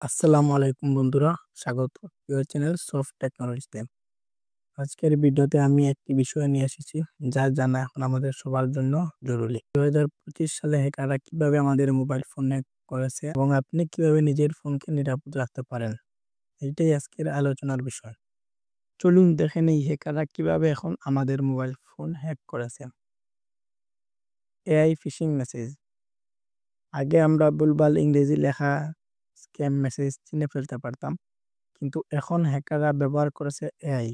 আসসালামু আলাইকুম বন্ধুরা, স্বাগত ইউর চ্যানেল সফট টেকনোলজিতে। আজকের ভিডিওতে আমি একটি বিষয় নিয়ে এসেছি যা জানা এখন আমাদের সবার জন্য জরুরি। 2025 সালে হ্যাকাররা কিভাবে আমাদের মোবাইল ফোন হ্যাক করেছে এবং আপনি কিভাবে নিজের ফোনকে নিরাপদ রাখতে পারেন, এটাই আজকের আলোচনার বিষয়। চলুন দেখে নেই হ্যাকাররা কিভাবে এখন আমাদের মোবাইল ফোন হ্যাক করেছে। AI phishing message. আগে আমরা ভুলভাল ইংরেজি লেখা স্ক্যাম মেসেজ চিনে ফেলতে পারতাম, কিন্তু এখন হ্যাকাররা ব্যবহার করেছে এআই।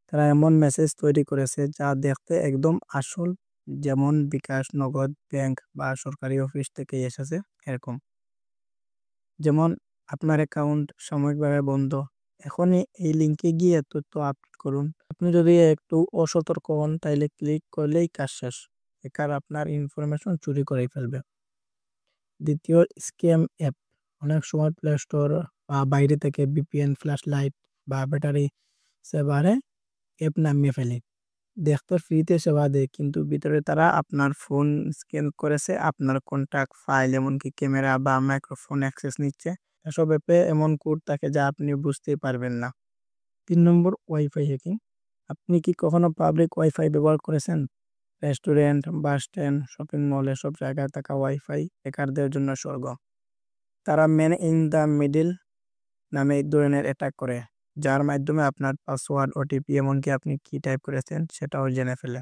তারা এমন মেসেজ তৈরি করেছে যা দেখতে একদম আসল, যেমন বিকাশ, নগদ, ব্যাংক বা সরকারি অফিস থেকে এসেছে এরকম। যেমন, আপনার অ্যাকাউন্ট সাময়িকভাবে বন্ধ, এখনই এই লিঙ্কে গিয়ে তথ্য আপলোড করুন। আপনি যদি একটু অসতর্ক হন তাইলে ক্লিক করলেই কাজ শেষ। হ্যাকার আপনার ইনফরমেশন চুরি করে ফেলবে। দ্বিতীয়, স্ক্যাম অ্যাপ। অনেক সময় প্লে স্টোর বা বাইরে থেকে ভিপিএন, ফ্ল্যাশ লাইট বা ব্যাটারি সেভারে অ্যাপ নামিয়ে ফেলে। দেখতে ফ্রিতে সেবা দেয়, কিন্তু ভিতরে তারা আপনার ফোন স্ক্যান করেছে, আপনার কন্টাক্ট, ফাইল, এমনকি ক্যামেরা বা মাইক্রোফোন অ্যাক্সেস নিচ্ছে। এসব অ্যাপে এমন কোড থাকে যা আপনি বুঝতেই পারবেন না। 3 নম্বর, ওয়াইফাই হ্যাকিং। আপনি কি কখনো পাবলিক ওয়াইফাই ব্যবহার করেছেন? Restaurant, bus stand, shopping mall, এসব জায়গায় থাকা ওয়াইফাই হ্যাকারদের জন্য স্বর্গ। তারা ম্যান ইন দ্য মিডিল নামে এক ধরনের অ্যাটাক করে, যার মাধ্যমে আপনার পাসওয়ার্ড, ওটিপি, এমনকি আপনি কি টাইপ করেছেন সেটাও জেনে ফেলে।